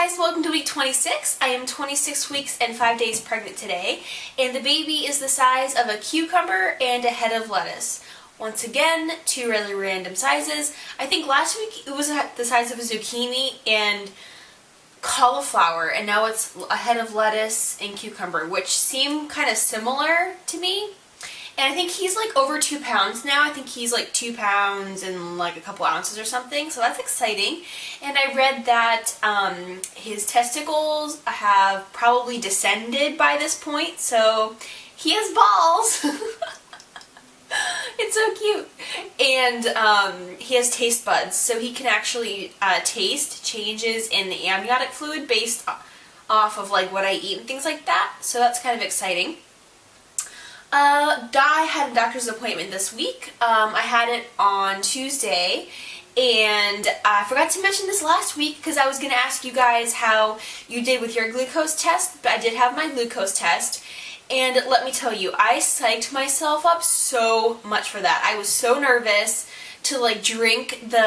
guys, welcome to week 26. I am 26 weeks and 5 days pregnant today, and the baby is the size of a cucumber and a head of lettuce. Once again, two really random sizes. I think last week it was the size of a zucchini and cauliflower, and now it's a head of lettuce and cucumber, which seem kind of similar to me. And I think he's like over 2 pounds now. I think he's like 2 pounds and like a couple ounces or something. So that's exciting. And I read that his testicles have probably descended by this point. So he has balls. It's so cute. And he has taste buds. So he can actually taste changes in the amniotic fluid based off of like what I eat and things like that. So that's kind of exciting. I had a doctor's appointment this week. I had it on Tuesday, and I forgot to mention this last week because I was going to ask you guys how you did with your glucose test, but I did have my glucose test, and let me tell you, I psyched myself up so much for that. I was so nervous to like drink the,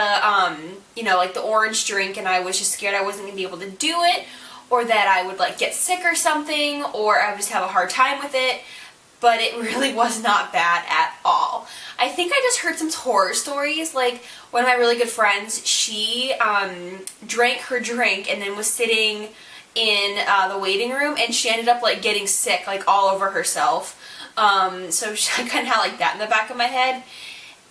like the orange drink, and I was just scared I wasn't going to be able to do it, or that I would like get sick or something, or I would just have a hard time with it. But it really was not bad at all. I think I just heard some horror stories. Like, one of my really good friends, she drank her drink and then was sitting in the waiting room, and she ended up like getting sick like all over herself. So I kind of had like that in the back of my head.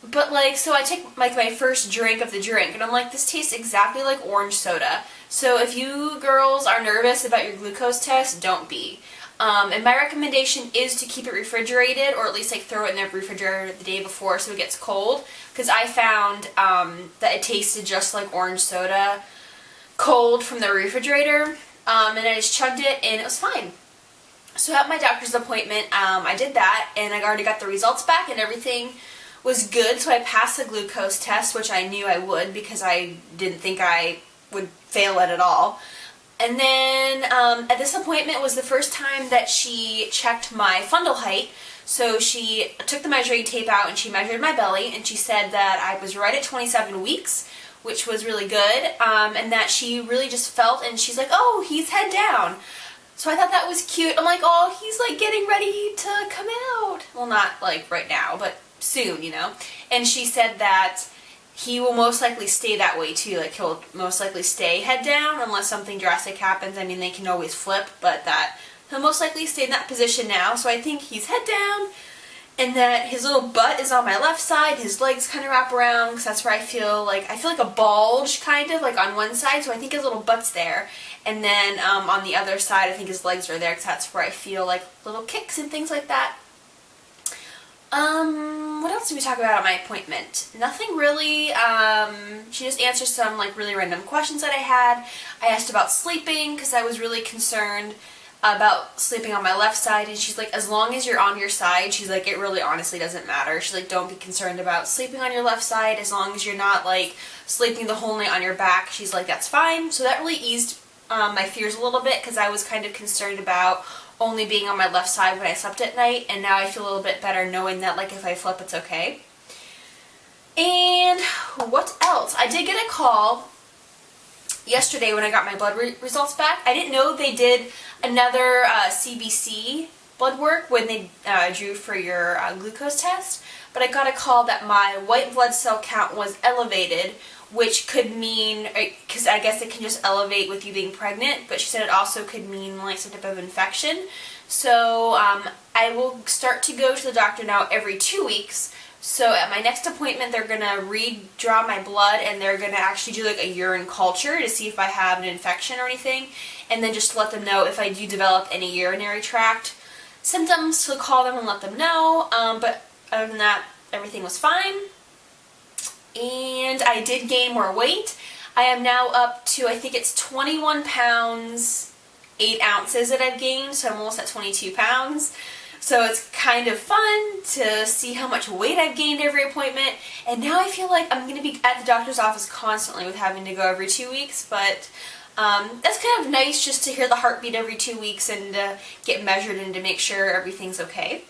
But like, so I took like my first drink of the drink, and I'm like, this tastes exactly like orange soda. So if you girls are nervous about your glucose test, don't be. And my recommendation is to keep it refrigerated, or at least like throw it in the refrigerator the day before so it gets cold, because I found that it tasted just like orange soda cold from the refrigerator, and I just chugged it and it was fine. So at my doctor's appointment, I did that, and I already got the results back and everything was good, so I passed the glucose test, which I knew I would because I didn't think I would fail it at all. And then at this appointment was the first time that she checked my fundal height. So she took the measuring tape out and she measured my belly, and she said that I was right at 27 weeks, which was really good, and that she really just felt, and she's like, oh, he's head down. So I thought that was cute. I'm like, oh, he's like getting ready to come out. Well, not like right now, but soon, you know. And she said that he will most likely stay that way too, like he'll most likely stay head down unless something drastic happens. I mean, they can always flip, but that he'll most likely stay in that position now. So I think he's head down, and that his little butt is on my left side, his legs kind of wrap around, because that's where I feel like a bulge kind of like on one side, so I think his little butt's there. And then on the other side, I think his legs are there, because that's where I feel like little kicks and things like that. What else did we talk about at my appointment? Nothing really. She just answered some like really random questions that I had. I asked about sleeping because I was really concerned about sleeping on my left side, and she's like, as long as you're on your side, she's like, it really honestly doesn't matter. She's like, don't be concerned about sleeping on your left side as long as you're not like sleeping the whole night on your back. She's like, that's fine. So that really eased my fears a little bit, because I was kind of concerned about only being on my left side when I slept at night, and now I feel a little bit better knowing that like if I flip it's okay. And what else? I did get a call yesterday when I got my blood results back. I didn't know they did another CBC blood work when they drew for your glucose test, but I got a call that my white blood cell count was elevated, which could mean, because I guess it can just elevate with you being pregnant, but she said it also could mean like some type of infection. So I will start to go to the doctor now every 2 weeks. So at my next appointment, they're going to redraw my blood, and they're going to actually do like a urine culture to see if I have an infection or anything, and then just to let them know if I do develop any urinary tract symptoms, to call them and let them know. But other than that, everything was fine. And I did gain more weight. I am now up to, I think it's 21 pounds, 8 ounces that I've gained, so I'm almost at 22 pounds. So it's kind of fun to see how much weight I've gained every appointment. And now I feel like I'm going to be at the doctor's office constantly with having to go every 2 weeks, but that's kind of nice just to hear the heartbeat every 2 weeks and get measured and to make sure everything's okay.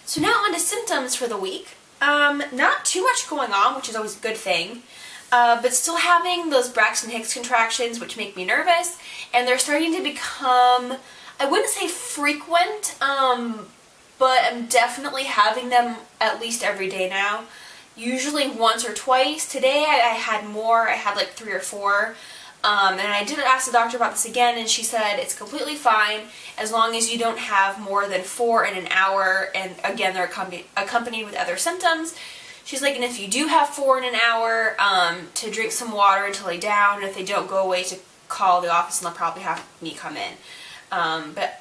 So now on to symptoms for the week. Not too much going on, which is always a good thing. but still having those Braxton Hicks contractions, which make me nervous, and they're starting to become, I wouldn't say frequent, but I'm definitely having them at least every day now. Usually once or twice. Today I had more. I had like 3 or 4. And I did ask the doctor about this again, and she said it's completely fine as long as you don't have more than 4 in an hour, and again, they're accompanied with other symptoms. She's like, and if you do have 4 in an hour, to drink some water and to lay down, and if they don't go away, to call the office, and they'll probably have me come in. But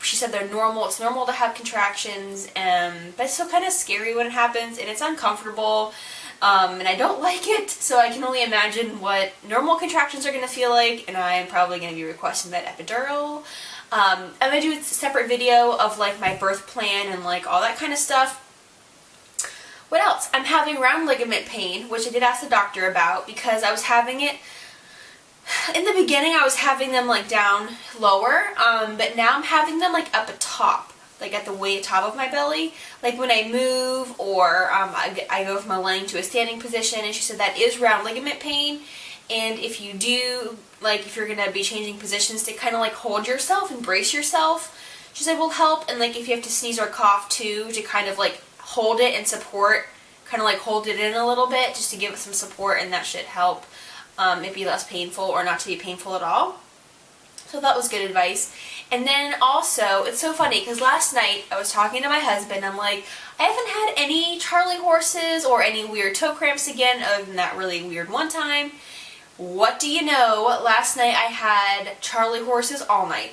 she said they're normal. It's normal to have contractions, but it's still kind of scary when it happens, and it's uncomfortable. And I don't like it, so I can only imagine what normal contractions are going to feel like, and I'm probably going to be requesting that epidural. I'm going to do a separate video of like my birth plan and like all that kind of stuff. What else? I'm having round ligament pain, which I did ask the doctor about because I was having it, in the beginning I was having them like down lower, but now I'm having them like up atop. Like at the top of my belly, like when I move or I go from a laying to a standing position, and she said that is round ligament pain, and if you do, like if you're going to be changing positions, to kind of like hold yourself and brace yourself, she said will help, and like if you have to sneeze or cough too, to kind of like hold it and support, kind of like hold it in a little bit just to give it some support, and that should help it be less painful or not to be painful at all. So that was good advice. And then also, it's so funny because last night I was talking to my husband. I'm like, I haven't had any Charlie horses or any weird toe cramps again, other than that really weird one time. What do you know? Last night I had Charlie horses all night.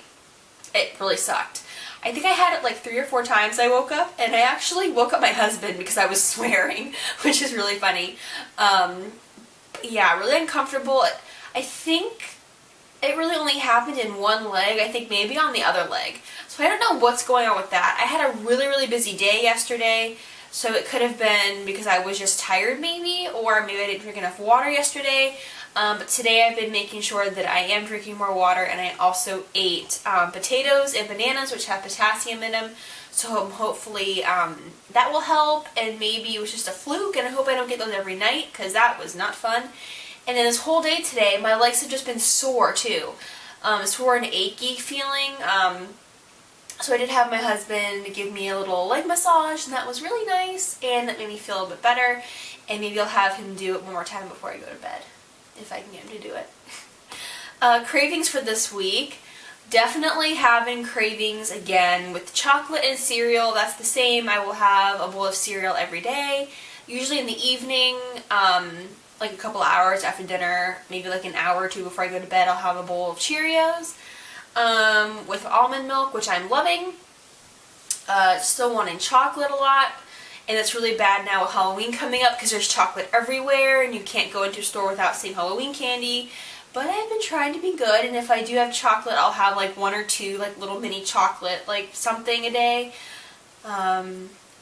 It really sucked. I think I had it like 3 or 4 times I woke up, and I actually woke up my husband because I was swearing, which is really funny. Yeah, really uncomfortable. I think it really only happened in one leg, I think maybe on the other leg. So I don't know what's going on with that. I had a really, really busy day yesterday, so it could have been because I was just tired maybe, or maybe I didn't drink enough water yesterday. But today I've been making sure that I am drinking more water, and I also ate potatoes and bananas, which have potassium in them. So hopefully that will help, and maybe it was just a fluke, and I hope I don't get those every night because that was not fun. And then this whole day today, my legs have just been sore too. Sore and achy feeling. So I did have my husband give me a little leg massage, and that was really nice, and that made me feel a bit better. And maybe I'll have him do it one more time before I go to bed, if I can get him to do it. Cravings for this week. Definitely having cravings again with chocolate and cereal. That's the same. I will have a bowl of cereal every day, usually in the evening. Like a couple hours after dinner, maybe like an hour or 2 before I go to bed, I'll have a bowl of Cheerios with almond milk, which I'm loving. Still wanting chocolate a lot, and it's really bad now with Halloween coming up because there's chocolate everywhere and you can't go into a store without seeing Halloween candy. But I've been trying to be good, and if I do have chocolate, I'll have like 1 or 2 like little mini chocolate, like something a day.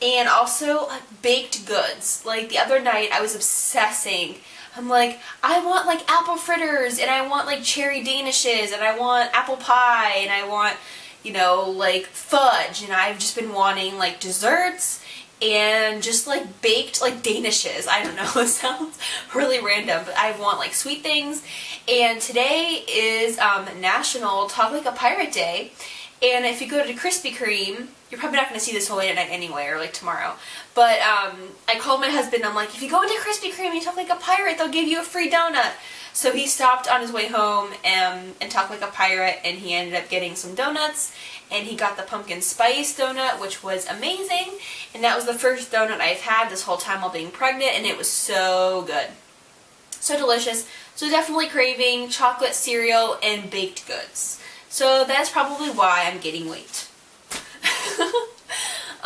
And also like baked goods. Like the other night I was obsessing. I'm like, I want like apple fritters, and I want like cherry danishes, and I want apple pie, and I want, you know, like fudge, and I've just been wanting like desserts and just like baked like danishes. I don't know, it sounds really random, but I want like sweet things. And today is National Talk Like a Pirate Day. And if you go to Krispy Kreme, you're probably not going to see this till late at night anyway, or like tomorrow. But I called my husband, I'm like, if you go into Krispy Kreme and you talk like a pirate, they'll give you a free donut. So he stopped on his way home and talked like a pirate, and he ended up getting some donuts. And he got the pumpkin spice donut, which was amazing. And that was the first donut I've had this whole time while being pregnant, and it was so good. So delicious. So definitely craving chocolate, cereal, and baked goods. So that's probably why I'm gaining weight.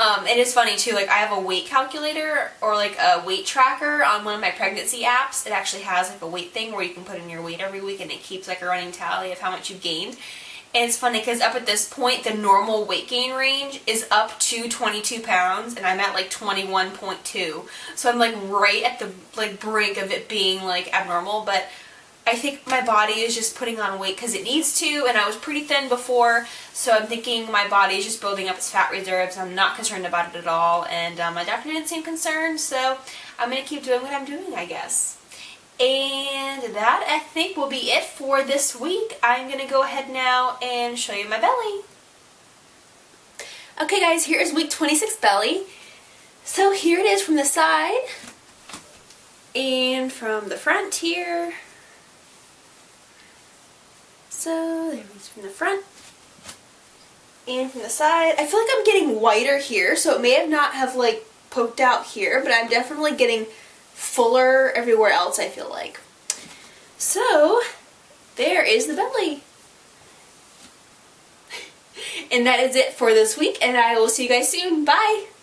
And it's funny too, like I have a weight calculator or like a weight tracker on one of my pregnancy apps. It actually has like a weight thing where you can put in your weight every week, and it keeps like a running tally of how much you've gained. And it's funny because up at this point, the normal weight gain range is up to 22 pounds, and I'm at like 21.2. So I'm like right at the like brink of it being like abnormal, but I think my body is just putting on weight because it needs to, and I was pretty thin before, so I'm thinking my body is just building up its fat reserves. I'm not concerned about it at all, and my doctor didn't seem concerned, so I'm going to keep doing what I'm doing, I guess. And that, I think, will be it for this week. I'm going to go ahead now and show you my belly. Okay guys, here is week 26 belly. So here it is from the side and from the front here. So there it is from the front and from the side. I feel like I'm getting whiter here, so it may not have like poked out here, but I'm definitely getting fuller everywhere else, I feel like. So there is the belly. And that is it for this week, and I will see you guys soon. Bye!